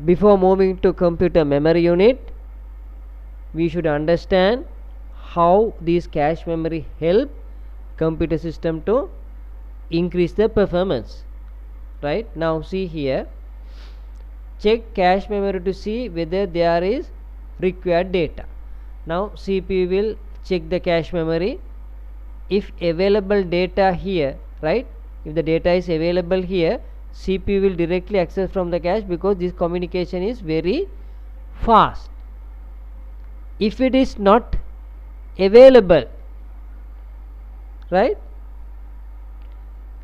Before moving to computer memory unit, we should understand how these cache memory help computer system to increase the performance. Right, now see here, check cache memory to see whether there is required data. Now CPU will check the cache memory. If available data here, right, if the data is available here, CPU will directly access from the cache because this communication is very fast. If it is not available, right,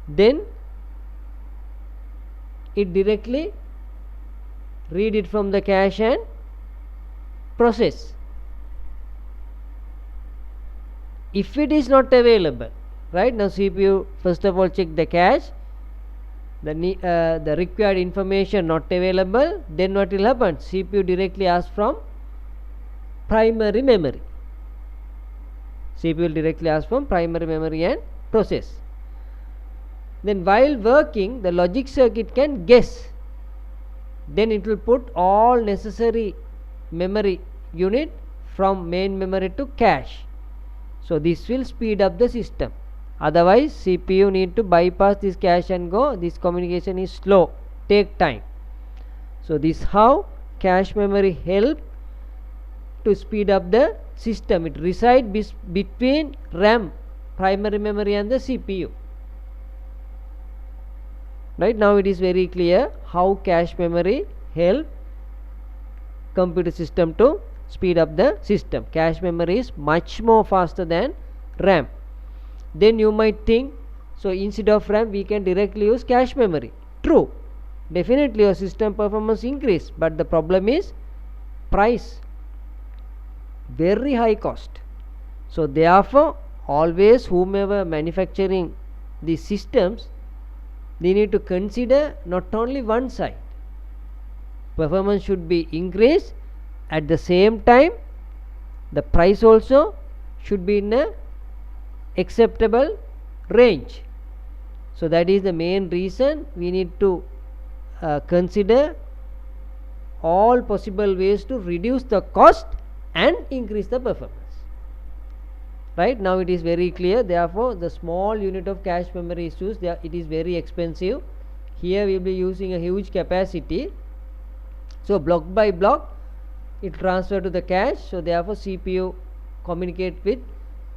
then it directly read it from the cache and process. If it is not available, right, now CPU first of all check the cache, the required information not available, then what will happen? CPU directly ask from primary memory. CPU will directly ask from primary memory and process. Then while working, the logic circuit can guess. Then it will put all necessary memory unit from main memory to cache. So this will speed up the system. Otherwise CPU need to bypass this cache and go. This communication is slow, take time. So this how cache memory help to speed up the system. It resides between RAM, primary memory, and the CPU. Right, now it is very clear how cache memory help computer system to speed up the system. Cache memory is much more faster than RAM. Then you might think, so instead of RAM we can directly use cache memory. True, definitely your system performance increase, but the problem is price, very high cost. So therefore always whomever manufacturing these systems, they need to consider not only one side. Performance should be increased, at the same time the price also should be in a acceptable range. So that is the main reason we need to consider all possible ways to reduce the cost and increase the performance. Right, now it is very clear. Therefore the small unit of cache memory is used. It is very expensive. Here we will be using a huge capacity. So block by block it transfer to the cache. So therefore CPU communicate with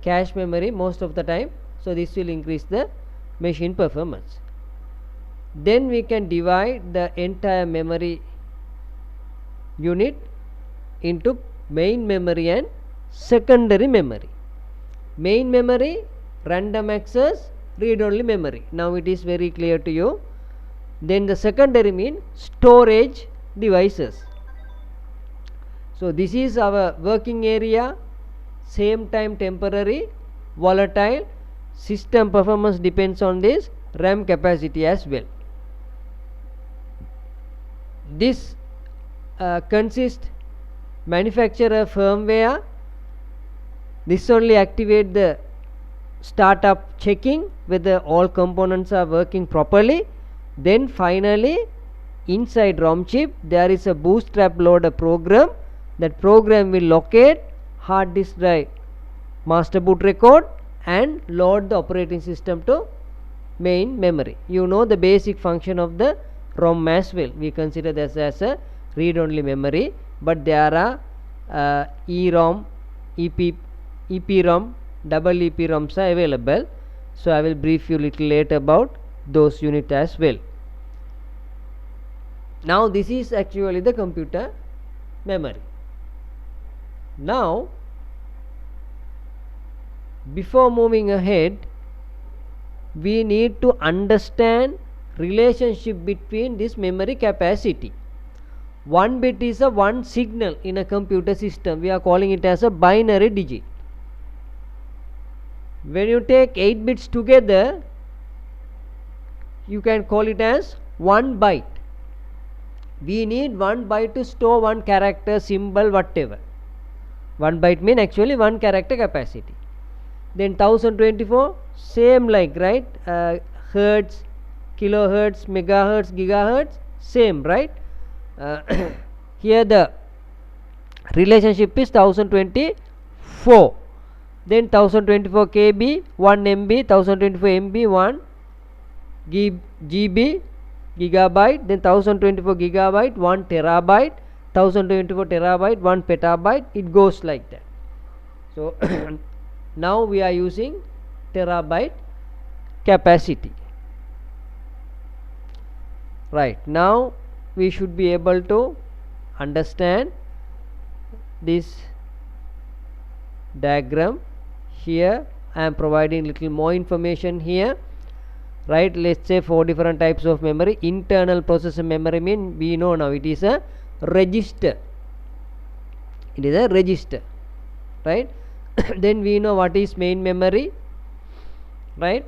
cache memory most of the time. So this will increase the machine performance. Then we can divide the entire memory unit into main memory and secondary memory. Main memory, random access, read only memory. Now it is very clear to you. Then the secondary mean storage devices. So this is our working area, same time temporary, volatile. System performance depends on this RAM capacity as well. This consists manufacturer firmware. This only activate the startup checking whether all components are working properly. Then finally inside ROM chip there is a bootstrap loader program. That program will locate hard disk drive master boot record and load the operating system to main memory. You know the basic function of the ROM as well. We consider this as a read only memory, but there are EROM, EPROM, double EPROMs are available. So I will brief you little later about those units as well. Now this is actually the computer memory. Now before moving ahead, we need to understand relationship between this memory capacity. One bit is a one signal in a computer system. We are calling it as a binary digit. When you take 8 bits together, you can call it as 1 byte. We need 1 byte to store one character, symbol, whatever. 1 byte mean actually one character capacity. Then 1024, same like, right, hertz, kilohertz, megahertz, gigahertz, same, right. here the relationship is 1024. Then 1024 KB 1 MB, 1024 MB 1 GB gigabyte, then 1024 gigabyte 1 terabyte, 1024 terabyte 1 petabyte. It goes like that. So now we are using terabyte capacity. Right, now we should be able to understand this diagram. Here I am providing little more information here. Right, let's say 4 different types of memory. Internal processor memory mean we know now it is a register. It is a register, right? Then we know what is main memory, right?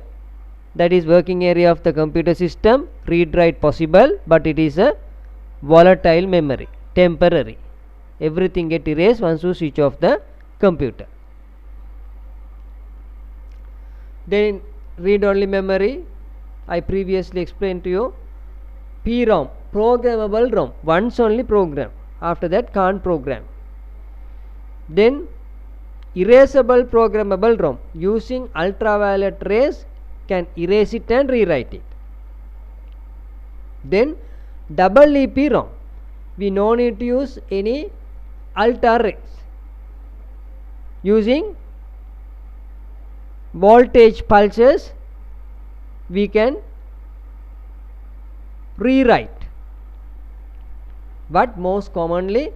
That is working area of the computer system. Read write possible, but it is a volatile memory, temporary. Everything get erased once you switch off the computer. Then read only memory, I previously explained to you. PROM, programmable ROM, once only program, after that can't program. Then erasable programmable ROM, using ultraviolet rays can erase it and rewrite it. Then double EPROM, we no need to use any alter rays, using voltage pulses we can rewrite. But most commonly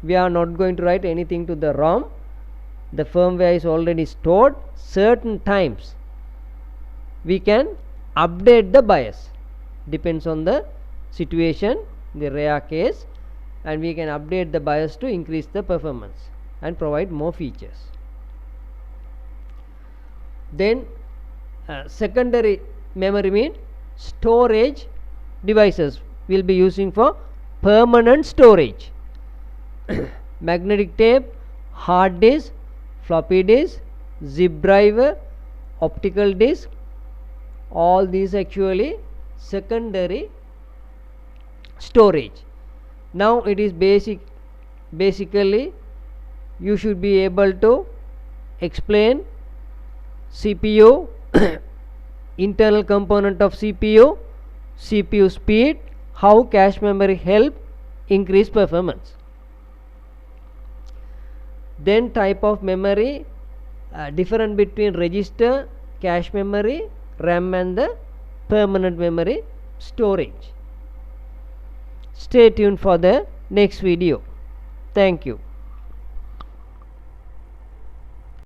we are not going to write anything to the ROM. The firmware is already stored. Certain times we can update the BIOS, depends on the situation, the rare case, and we can update the BIOS to increase the performance and provide more features. Then secondary memory mean storage devices will be using for permanent storage. Magnetic tape, hard disk, floppy disk, zip drive, optical disk, all these actually secondary storage. Now it is basically you should be able to explain CPU, internal component of CPU, CPU speed, how cache memory help increase performance. Then type of memory, difference between register, cache memory, RAM and the permanent memory storage. Stay tuned for the next video. Thank you.